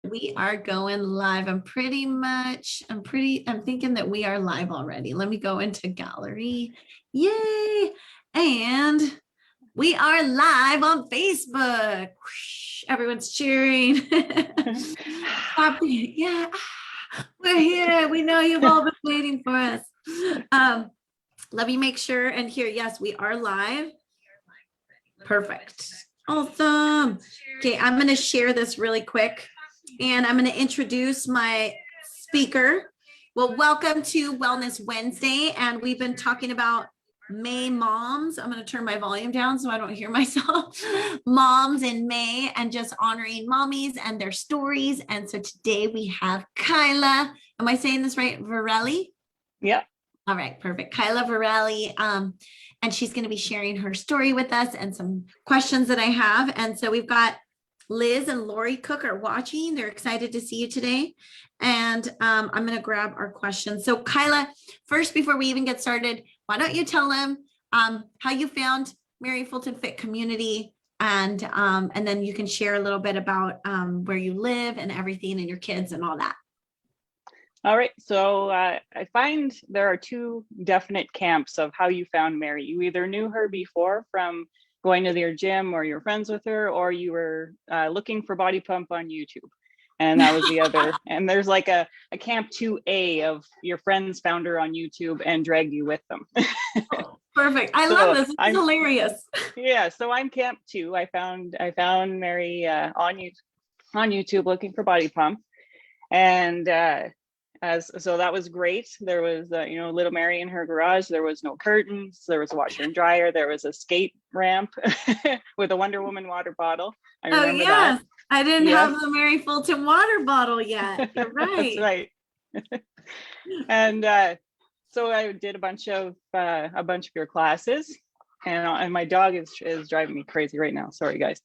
We are going live. I'm thinking that we are live already. Let me go into gallery. Yay. And we are live on Facebook. Whoosh, everyone's cheering. Happy. Yeah. We're here. We know you've all been waiting for us. Let me make sure and here. Yes, we are live. Perfect. Awesome. Okay, I'm going to share this really quick and I'm going to introduce my speaker. Well, welcome to Wellness Wednesday, and we've been talking about May moms. I'm going to turn my volume down so I don't hear myself. Moms in May, and just honoring mommies and their stories. And so today we have Kyla. Am I saying this right? Varelli? Yeah. All right, perfect. Kyla Varelli. And she's going to be sharing her story with us and some questions that I have. And so we've got Liz and Lori Cook are watching. They're excited to see you today. And I'm going to grab our questions. So Kyla, first, before we even get started, why don't you tell them how you found Mary Fulton Fit community, and then you can share a little bit about where you live and everything and your kids and all that. All right, so I find there are two definite camps of how you found Mary. You either knew her before from going to your gym or you're friends with her, or you were looking for body pump on YouTube. And that was the other. And there's like a camp 2A of your friends found her on YouTube and dragged you with them. Perfect. I love this. It's hilarious. Yeah, so I'm camp 2. I found Mary on YouTube looking for body pump. And so that was great. There was, little Mary in her garage. There was no curtains. There was a washer and dryer. There was a skate ramp with a Wonder Woman water bottle. I remember that. I didn't have the Mary Fulton water bottle yet. You're right. That's right. And so I did a bunch of your classes, and my dog is driving me crazy right now. Sorry, guys.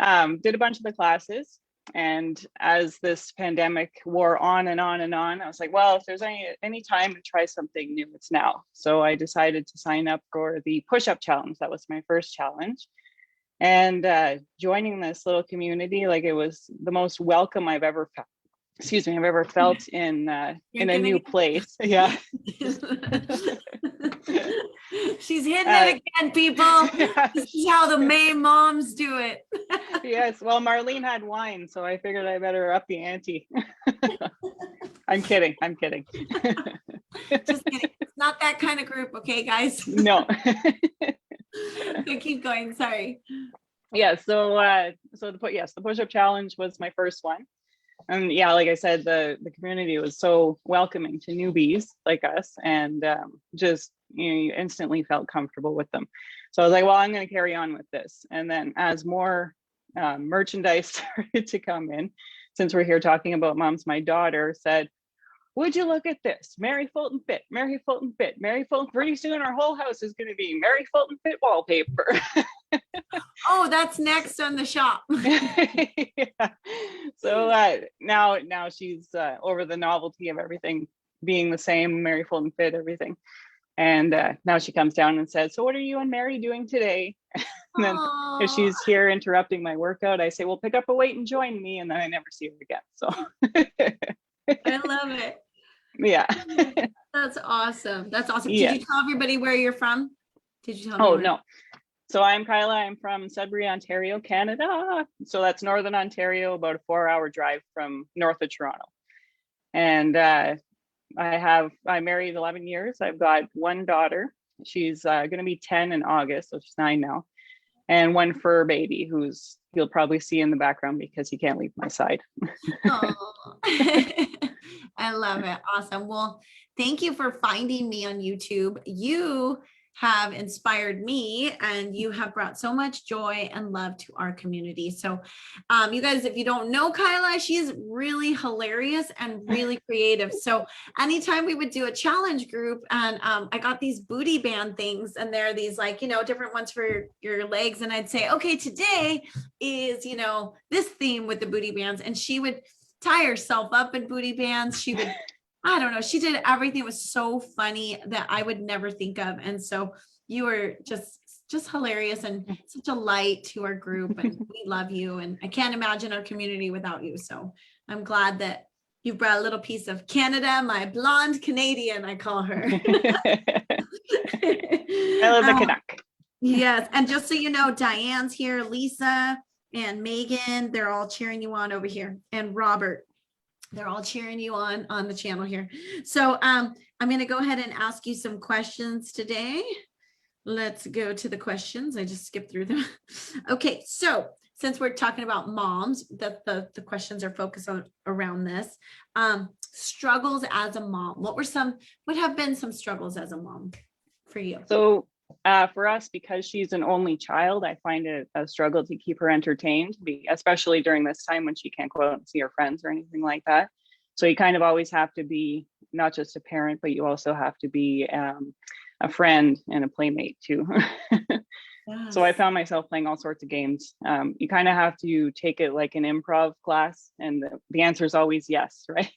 Did a bunch of the classes. And as this pandemic wore on and on and on, I was like, well, if there's any time to try something new, it's now. So I decided to sign up for the push-up challenge. That was my first challenge. And joining this little community, like, it was the most welcome I've ever felt in a new place. Yeah. She's hitting it again, people. Yeah. This is how the May moms do it. Yes. Well, Marlene had wine, so I figured I better up the ante. I'm kidding. Just kidding. It's not that kind of group, okay, guys? No. So keep going. Sorry. Yeah. So the push-up challenge was my first one. And yeah, like I said, the community was so welcoming to newbies like us, and you instantly felt comfortable with them. So I was like, well, I'm going to carry on with this. And then as more merchandise started to come in, since we're here talking about moms, my daughter said, would you look at this? Mary Fulton Fit, Mary Fulton Fit, Mary Fulton. Pretty soon our whole house is going to be Mary Fulton Fit wallpaper. Oh, that's next on the shop. Yeah. So now she's over the novelty of everything being the same, Mary Fulton Fit, everything. And now she comes down and says, so what are you and Mary doing today? And then if she's here interrupting my workout, I say, well, pick up a weight and join me. And then I never see her again. So I love it. Yeah. That's awesome. That's awesome. Yeah. Did you tell everybody where you're from? Did you tell me? Oh, no. So I'm Kyla. I'm from Sudbury, Ontario, Canada. So that's Northern Ontario, about a 4-hour drive from north of Toronto. And I'm married 11 years. I've got one daughter. She's going to be 10 in August, so she's 9 now. And one fur baby who's you'll probably see in the background because he can't leave my side. Oh, I love it. Awesome. Well, thank you for finding me on YouTube. You have inspired me, and you have brought so much joy and love to our community. So you guys, if you don't know Kyla, she's really hilarious and really creative. So anytime we would do a challenge group, and I got these booty band things, and they're these different ones for your legs. And I'd say, okay, today is, this theme with the booty bands. And she would tie herself up in booty bands. She would I don't know. She did everything. It was so funny that I would never think of. And so you were just hilarious and such a light to our group, and we love you. And I can't imagine our community without you. So I'm glad that you brought a little piece of Canada, my blonde Canadian, I call her. I love the Canuck. Yes. And just so you know, Diane's here, Lisa and Megan, they're all cheering you on over here. And Robert, they're all cheering you on the channel here. So I'm going to go ahead and ask you some questions today. Let's go to the questions. I just skipped through them. Okay. So since we're talking about moms, the questions are focused on around this. Struggles as a mom. What have been some struggles as a mom for you? So for us, because she's an only child, I find it a struggle to keep her entertained, especially during this time when she can't go out and see her friends or anything like that. So you kind of always have to be not just a parent, but you also have to be a friend and a playmate too. Yes. So I found myself playing all sorts of games. You kind of have to take it like an improv class, and the answer is always yes, right?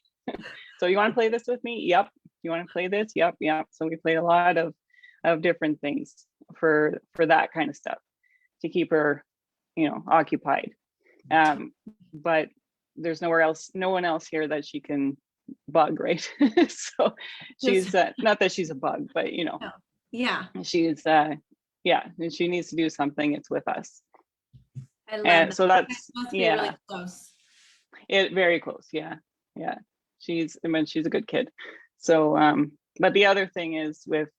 So you want to play this with me? Yep. You want to play this? Yep. Yep. So we played a lot of different things for that kind of stuff to keep her, occupied. But there's no one else here that she can bug, right? So she's not that she's a bug, but yeah, she's and she needs to do something. It's with us. I love And that. so that's Really close. Very close. Yeah. She's a good kid. So but the other thing is with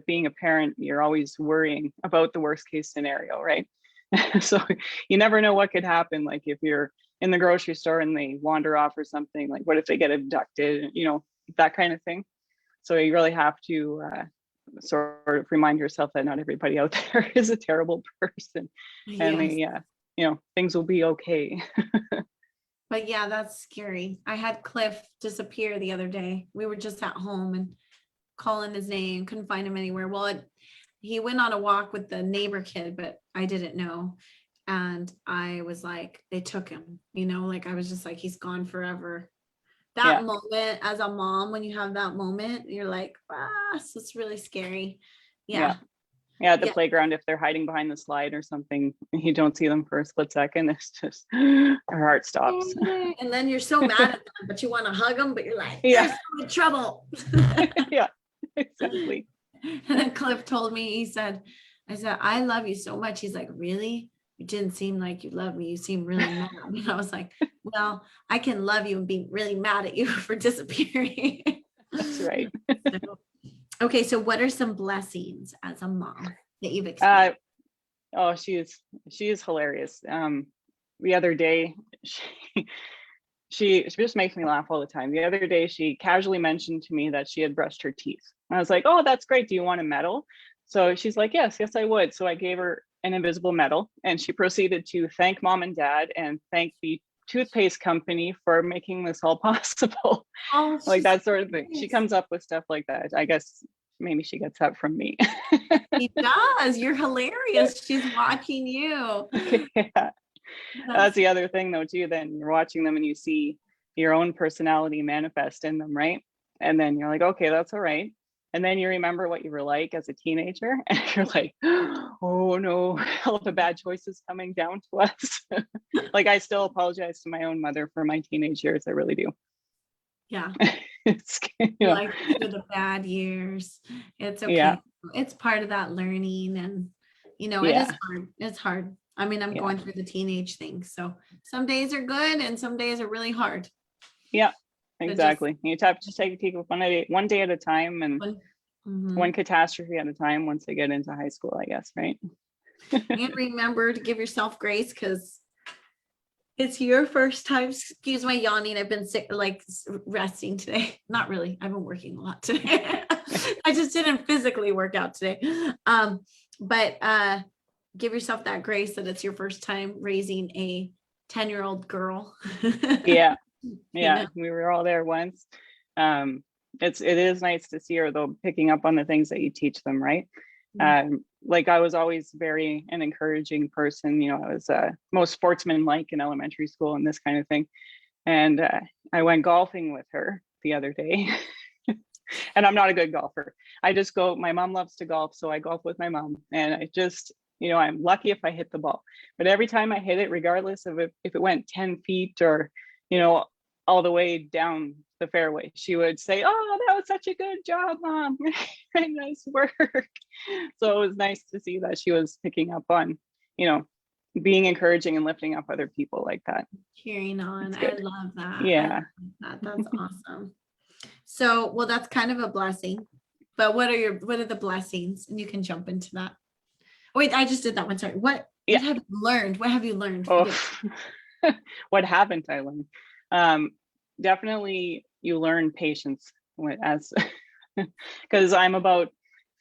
being a parent, you're always worrying about the worst case scenario, right? So you never know what could happen. Like if you're in the grocery store and they wander off or something, like what if they get abducted, that kind of thing. So you really have to sort of remind yourself that not everybody out there is a terrible person, and things will be okay. But yeah, that's scary. I had Cliff disappear the other day. We were just at home and calling his name, couldn't find him anywhere. Well, he went on a walk with the neighbor kid, but I didn't know. And I was like, they took him, like I was just like, he's gone forever. That moment as a mom, when you have that moment, you're like, so it's really scary. Yeah. At the playground, if they're hiding behind the slide or something, you don't see them for a split second. It's just, our heart stops. And then you're so mad at them, but you want to hug them, but you're like, they're so in trouble. Yeah, exactly. And then Cliff told me, I said, I love you so much. He's like, really? You didn't seem like you love me. You seem really mad. And I was like, well, I can love you and be really mad at you for disappearing. That's right. Okay, so what are some blessings as a mom that you've experienced? She is hilarious. The other day, she just makes me laugh all the time. The other day, she casually mentioned to me that she had brushed her teeth. I was like, oh, that's great. Do you want a medal? So she's like, yes, I would. So I gave her an invisible medal, and she proceeded to thank mom and dad and thank the toothpaste company for making this all possible. Oh, like that sort of thing. She comes up with stuff like that. I guess maybe she gets that from me. She does. You're hilarious. She's watching you. Yeah. That's the other thing though too. Then you're watching them and you see your own personality manifest in them, right? And then you're like, okay, that's all right. And then you remember what you were like as a teenager, and you're like, oh no, all the bad choices coming down to us. Like I still apologize to my own mother for my teenage years. I really do. Yeah. It's, like for the bad years. It's okay. Yeah. It's part of that learning, and it is hard. It's hard. I mean, I'm going through the teenage thing. So some days are good and some days are really hard. Yeah, exactly. You have to take people one day at a time, and one catastrophe at a time once they get into high school, I guess, right? And remember to give yourself grace, because it's your first time. Excuse my yawning. I've been sick, like resting today. Not really. I've been working a lot today. I just didn't physically work out today. But give yourself that grace that it's your first time raising a 10-year-old girl. Yeah. We were all there once. It is nice to see her though, picking up on the things that you teach them, right? Like I was always very an encouraging person. I was most sportsman-like in elementary school and this kind of thing. And I went golfing with her the other day. And I'm not a good golfer. I just go, my mom loves to golf, so I golf with my mom. And I just, I'm lucky if I hit the ball. But every time I hit it, regardless of if it went 10 feet or, you know, all the way down the fairway. She would say, "Oh, that was such a good job, Mom. Very nice work." So it was nice to see that she was picking up on, you know, being encouraging and lifting up other people like that. Cheering on. It's I good. love that. Yeah. That's awesome. So, well, that's kind of a blessing. But what are the blessings? And you can jump into that. Wait, I just did that one. Sorry. What Yeah. have you learned? What have you learned? Oh, what haven't I learned? Definitely you learn patience as because I'm about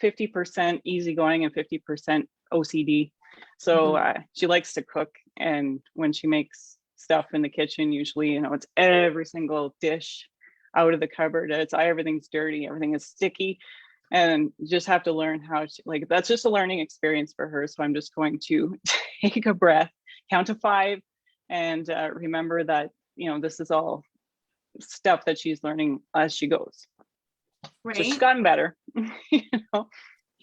50% easygoing and 50% OCD. So she likes to cook, and when she makes stuff in the kitchen, usually, you know, it's every single dish out of the cupboard. Everything's dirty, everything is sticky, and you just have to learn how to, like, that's just a learning experience for her. So I'm just going to take a breath, count to 5, and remember that, you know, this is all stuff that she's learning as she goes. Right. So she's gotten better, you know.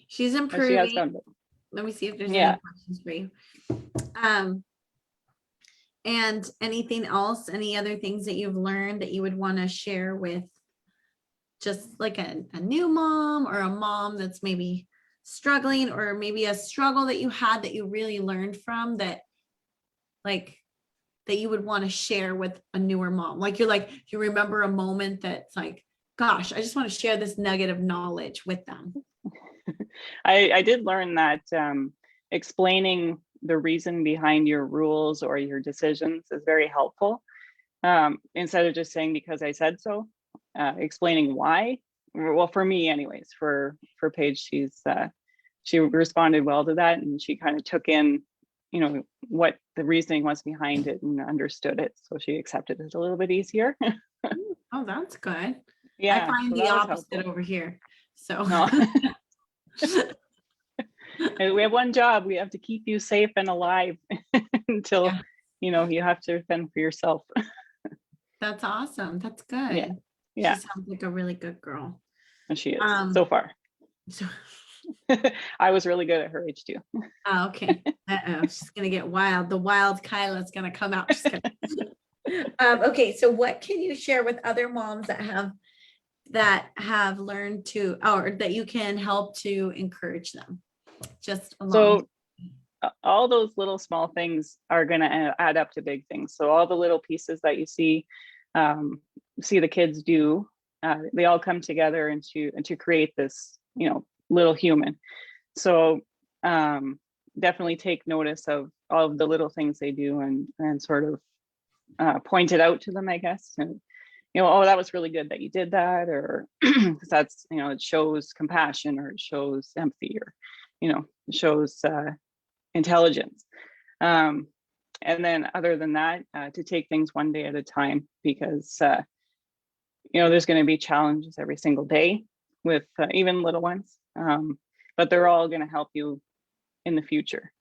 She's improving. She has gotten better. Let me see if there's any questions for you. And anything else, any other things that you've learned that you would want to share with just like a new mom, or a mom that's maybe struggling, or maybe a struggle that you had that you really learned from, that like that you would want to share with a newer mom? Like you remember a moment that's like, gosh, I just want to share this nugget of knowledge with them. I did learn that explaining the reason behind your rules or your decisions is very helpful. Instead of just saying because I said so, explaining why. Well, for me anyways, for Paige, she responded well to that, and she kind of took in, you know, what the reasoning was behind it and understood it. So she accepted it a little bit easier. Oh, that's good. Yeah, I find so the opposite over here. So no. We have one job. We have to keep you safe and alive until, you know, you have to fend for yourself. That's awesome. That's good. Yeah. She sounds like a really good girl. And she is so far. So I was really good at her age too. Oh, okay. She's gonna get wild. The wild Kyla's gonna come out. Okay, so what can you share with other moms that have learned to, or that you can help to encourage them? Just along. So all those little small things are going to add up to big things. So all the little pieces that you see the kids do, they all come together and to create this, you know, little human. So definitely take notice of all of the little things they do, and sort of point it out to them, I guess. And, you know, oh, that was really good that you did that, or because that's, you know, it shows compassion, or it shows empathy, or, you know, it shows intelligence. And then other than that, to take things one day at a time, because, you know, there's going to be challenges every single day with even little ones, but they're all going to help you in the future.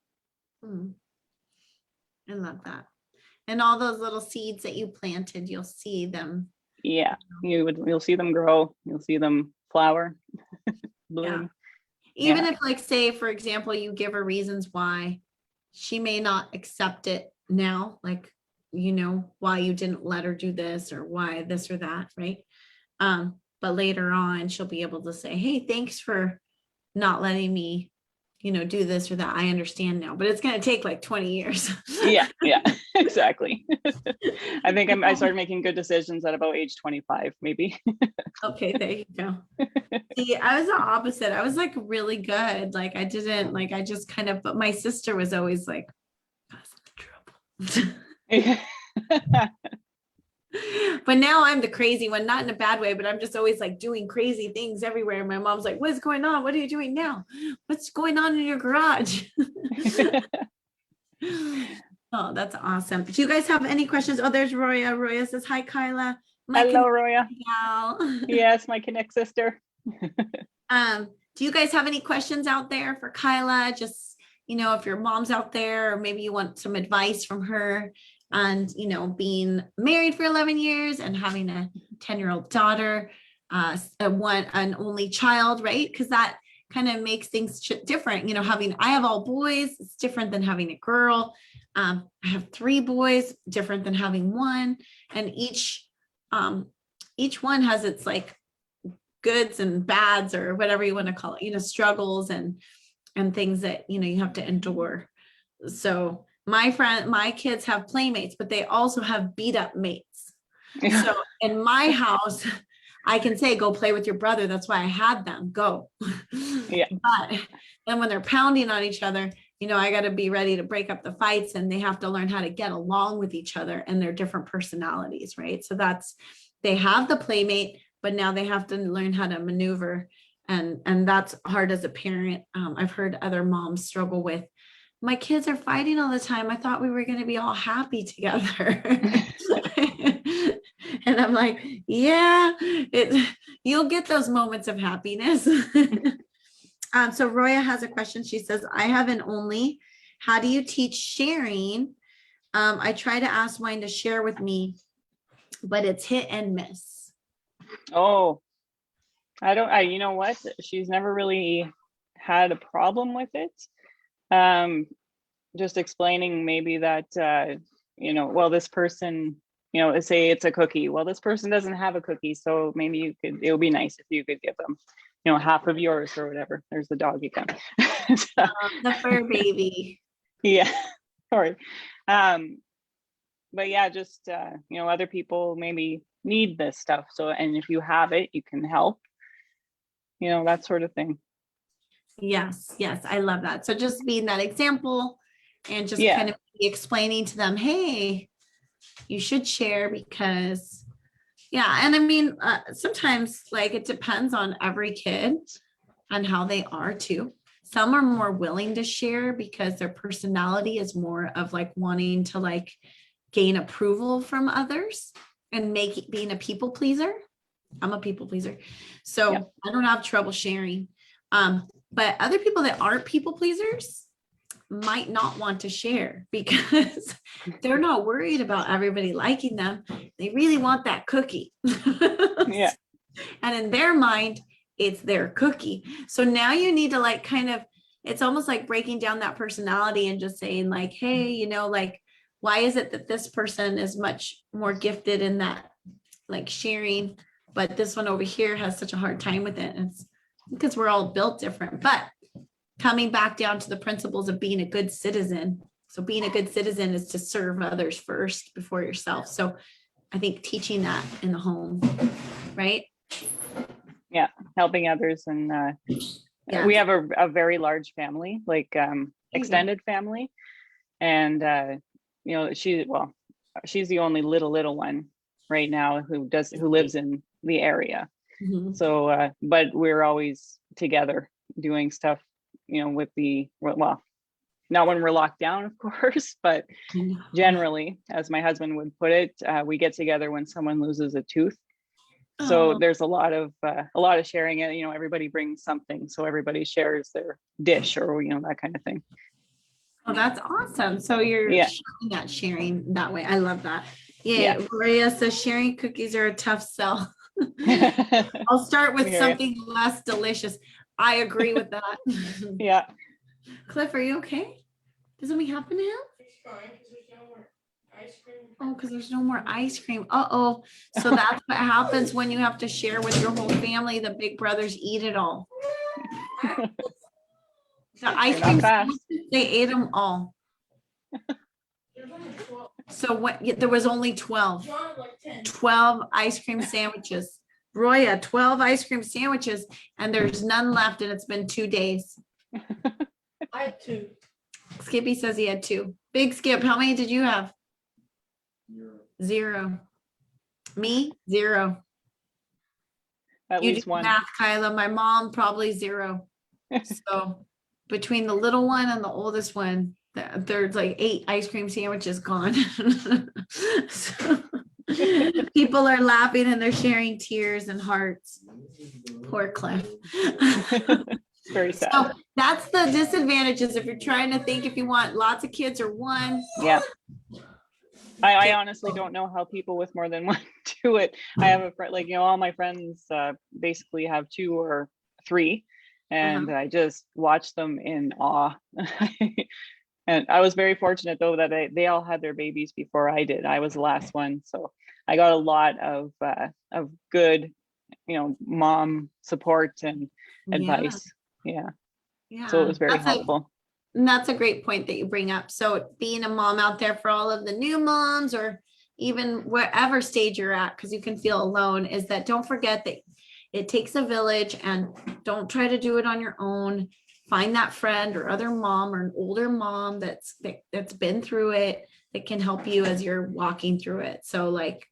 I love that. And all those little seeds that you planted, you'll see them. Yeah, you'll see them grow. You'll see them flower, bloom. Yeah. Even if, like, say, for example, you give her reasons why she may not accept it now, like, you know, why you didn't let her do this, or why this or that, right? But later on, she'll be able to say, hey, thanks for not letting me, you know, do this or that. I understand now, but it's going to take like 20 years. Yeah, exactly. I think I started making good decisions at about age 25, maybe. Okay, there you go. See, I was the opposite. I was like really good. Like I didn't, like, I just kind of, but my sister was always like, that's trouble. But now I'm the crazy one, not in a bad way, but I'm just always like doing crazy things everywhere. My mom's like, what's going on? What are you doing now? What's going on in your garage? Oh, that's awesome. Do you guys have any questions? Oh, there's Roya. Roya says, hi, Kyla. Hello, Roya. Yes, my Connect sister. Do you guys have any questions out there for Kyla? Just, you know, if your mom's out there, or maybe you want some advice from her, and, you know, being married for 11 years and having a 10-year-old daughter, an only child, right? Because that kind of makes things different. You know, I have all boys, it's different than having a girl. I have 3 boys, different than having one, and each one has its like goods and bads or whatever you want to call it, struggles and things that, you have to endure. So my kids have playmates, but they also have beat up mates. Yeah. So in my house, I can say, go play with your brother. That's why I had them go. Yeah. But then when they're pounding on each other, I got to be ready to break up the fights, and they have to learn how to get along with each other and their different personalities. Right. So they have the playmate, but now they have to learn how to maneuver. And that's hard as a parent. I've heard other moms struggle with, my kids are fighting all the time. I thought we were going to be all happy together. And I'm like, yeah, you'll get those moments of happiness. So Roya has a question. She says, I have an only. How do you teach sharing? I try to ask mine to share with me, but it's hit and miss. Oh, you know what? She's never really had a problem with it. Just explaining maybe that, well, this person, say it's a cookie. Well, this person doesn't have a cookie. So maybe it would be nice if you could give them, half of yours or whatever. There's the dog again. So, the fur baby. Yeah. Sorry. But yeah, just, other people maybe need this stuff. So, and if you have it, you can help, that sort of thing. Yes. I love that. So just being that example and just Yeah. kind of explaining to them, hey, you should share because, yeah. And I mean, sometimes like it depends on every kid and how they are too. Some are more willing to share because their personality is more of like wanting to like gain approval from others and being a people pleaser. I'm a people pleaser. So Yeah. I don't have trouble sharing. But other people that aren't people pleasers might not want to share because they're not worried about everybody liking them. They really want that cookie. Yeah. And in their mind, it's their cookie. So now you need to like kind of, it's almost like breaking down that personality and just saying like, hey, like, why is it that this person is much more gifted in that like sharing, but this one over here has such a hard time with it? It's because we're all built different, but coming back down to the principles of being a good citizen. So being a good citizen is to serve others first before yourself. So I think teaching that in the home, right? Yeah, helping others. And Yeah. we have a very large family, like extended family. And, she's the only little one right now who lives in the area. Mhm. So, but we're always together doing stuff, with not when we're locked down, of course, but generally, as my husband would put it, we get together when someone loses a tooth. So there's a lot of sharing. Everybody brings something, so everybody shares their dish or that kind of thing. Oh, that's awesome. So you're showing that sharing that way. I love that. Yeah. Maria says sharing cookies are a tough sell. I'll start with something less delicious. I agree with that. Yeah. Cliff, are you okay? Does something happen to him? Oh, because there's no more ice cream. Uh-oh. So that's what happens when you have to share with your whole family. The big brothers eat it all. The ice cream, they ate them all. So what? There was only 12. 12 ice cream sandwiches. Roya, 12 ice cream sandwiches, and there's none left, and it's been 2 days. I had 2. Skippy says he had 2. Big Skip, how many did you have? 0. Me? 0. At You least do one. math, Kyla. My mom probably 0. So between the little one and the oldest one, there's like 8 ice cream sandwiches gone. So, people are laughing and they're sharing tears and hearts. Poor Cliff. Very sad. So that's the disadvantages if you're trying to think if you want lots of kids or one. Yeah. I honestly don't know how people with more than one do it. I have a friend, all my friends basically have 2 or 3, and I just watch them in awe. And I was very fortunate though that they all had their babies before I did. I was the last one, so I got a lot of good, mom support and advice. Yeah, so it was very helpful. And that's a great point that you bring up. So being a mom out there for all of the new moms, or even wherever stage you're at, because you can feel alone, is that don't forget that it takes a village, and don't try to do it on your own. Find that friend or other mom or an older mom that's been through it, that can help you as you're walking through it. So like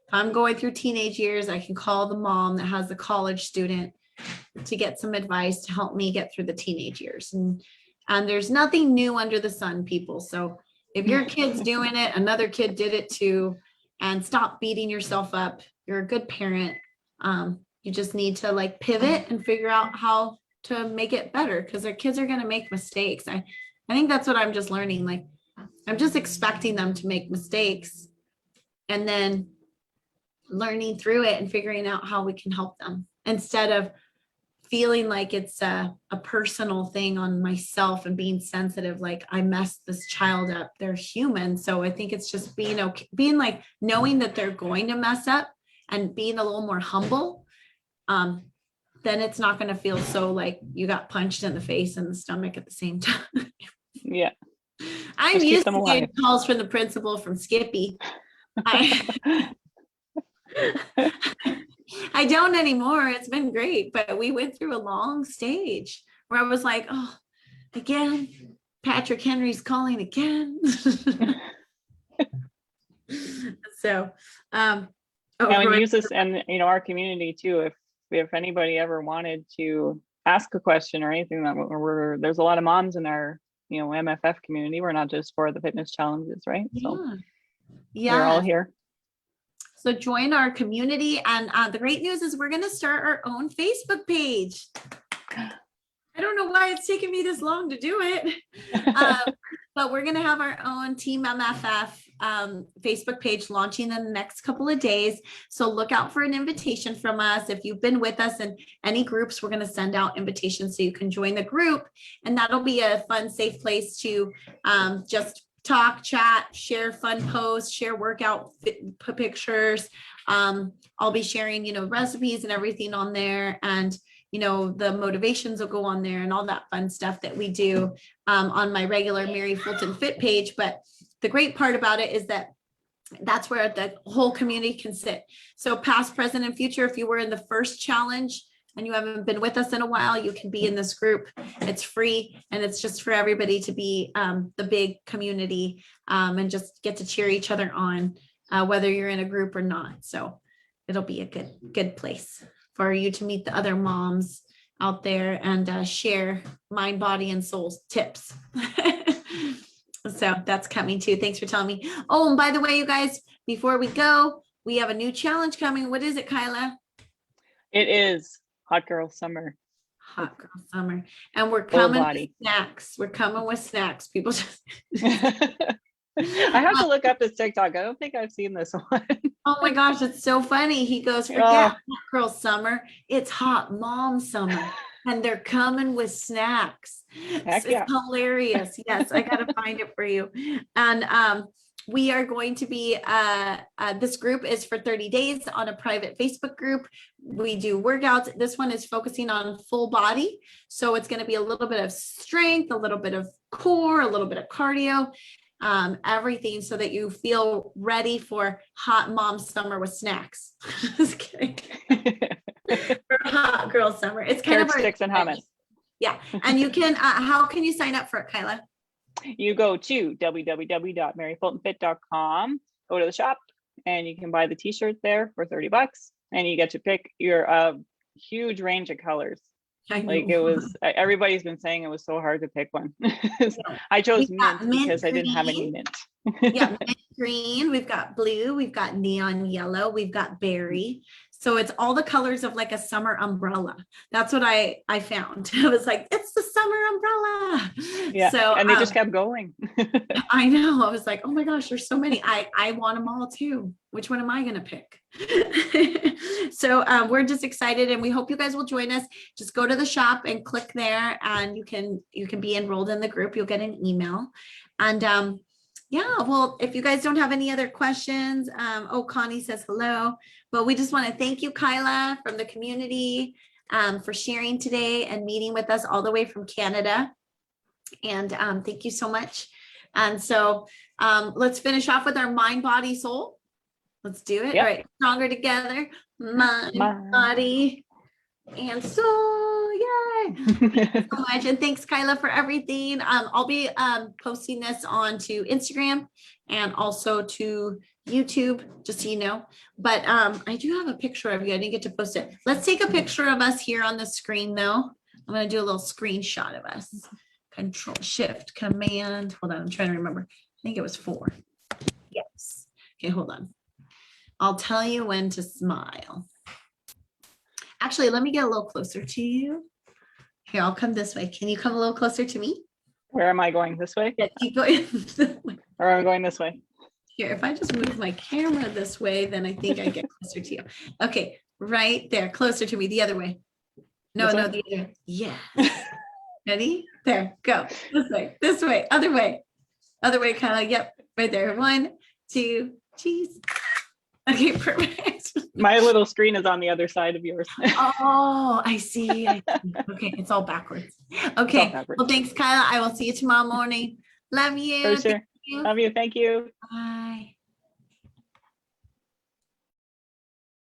if I'm going through teenage years, I can call the mom that has the college student to get some advice to help me get through the teenage years. And there's nothing new under the sun, people. So if your kid's doing it, another kid did it too, and stop beating yourself up. You're a good parent. You just need to like pivot and figure out how to make it better, because their kids are going to make mistakes. I think that's what I'm just learning. Like I'm just expecting them to make mistakes, and then learning through it and figuring out how we can help them, instead of feeling like it's a personal thing on myself and being sensitive, like I messed this child up. They're human. So I think it's just being okay, being like knowing that they're going to mess up and being a little more humble. Then it's not going to feel so like you got punched in the face and the stomach at the same time. Yeah. I'm Just keep used them to alive. getting calls from the principal from Skippy. I don't anymore. It's been great, but we went through a long stage where I was like, oh, again, Patrick Henry's calling again. So, and we use this in our community too. If anybody ever wanted to ask a question or anything, that there's a lot of moms in our MFF community. We're not just for the fitness challenges, right? So yeah, we're all here. So join our community, and the great news is we're going to start our own Facebook page. I don't know why it's taken me this long to do it, but we're going to have our own Team MFF Facebook page launching in the next couple of days. So look out for an invitation from us. If you've been with us in any groups, we're going to send out invitations so you can join the group, and that'll be a fun, safe place to just talk, chat, share fun posts, share workout pictures. I'll be sharing, recipes and everything on there, and the motivations will go on there and all that fun stuff that we do on my regular Mary Fulton Fit page. But the great part about it is that that's where the whole community can sit. So past, present, and future, if you were in the first challenge and you haven't been with us in a while, you can be in this group. It's free, and it's just for everybody to be the big community and just get to cheer each other on, whether you're in a group or not. So it'll be a good place for you to meet the other moms out there and share mind, body, and soul tips. So that's coming too. Thanks for telling me. Oh, and by the way, you guys, before we go, we have a new challenge coming. What is it, Kyla? It is Hot Girl Summer. Hot Girl Summer. And we're coming with snacks. We're coming with snacks. People just I have to look up this TikTok. I don't think I've seen this one. Oh my gosh, it's so funny. He goes, forget Hot Girl Summer. It's Hot Mom Summer. And they're coming with snacks. It's hilarious. Yes, I got to find it for you. And we are going to be, this group is for 30 days on a private Facebook group. We do workouts. This one is focusing on full body. So it's going to be a little bit of strength, a little bit of core, a little bit of cardio. Everything so that you feel ready for Hot Mom Summer with snacks. Just kidding. For Hot Girl Summer. It's kind of sticks and hummus. Yeah. And you can, how can you sign up for it, Kyla? You go to www.maryfultonfit.com, go to the shop, and you can buy the t-shirt there for $30, and you get to pick your huge range of colors. Like it was, everybody's been saying it was so hard to pick one. I chose mint because I didn't have any mint. Yeah, mint green, we've got blue, we've got neon yellow, we've got berry. So it's all the colors of like a summer umbrella. That's what I found. I was like, it's the summer umbrella. Yeah. So and they just kept going. I know. I was like, oh my gosh, there's so many. I want them all too. Which one am I going to pick? So we're just excited, and we hope you guys will join us. Just go to the shop and click there, and you can be enrolled in the group. You'll get an email. And yeah, well, if you guys don't have any other questions, oh, Connie says hello, but we just want to thank you, Kyla, from the community, for sharing today and meeting with us all the way from Canada. And thank you so much. And so let's finish off with our mind, body, soul. Let's do it. Yep. All right. Stronger together. Mind, Mind. body, and soul. Yay. Thank you so much. And thanks, Kyla, for everything. I'll be posting this onto Instagram and also to YouTube, just so you know. But I do have a picture of you. I didn't get to post it. Let's take a picture of us here on the screen, though. I'm going to do a little screenshot of us. Control Shift Command. Hold on, I'm trying to remember. I think it was 4. Yes. Okay, hold on. I'll tell you when to smile. Actually, let me get a little closer to you. Here, I'll come this way. Can you come a little closer to me? Where am I going? This way? Yeah, keep going. Or am I going this way? Here, if I just move my camera this way, then I think I get closer to you. Okay, right there, closer to me, the other way. No, This no, way? the other way. Yeah. Ready? There, go. This way, other way, Kyla. Yep, right there. 1, 2, cheese. Okay, perfect. My little screen is on the other side of yours. Oh, I see. Okay, it's all backwards. Okay, backwards. well, thanks, Kyla. I will see you tomorrow morning. Love you. For sure. Thank you. Love you. Thank you. Bye.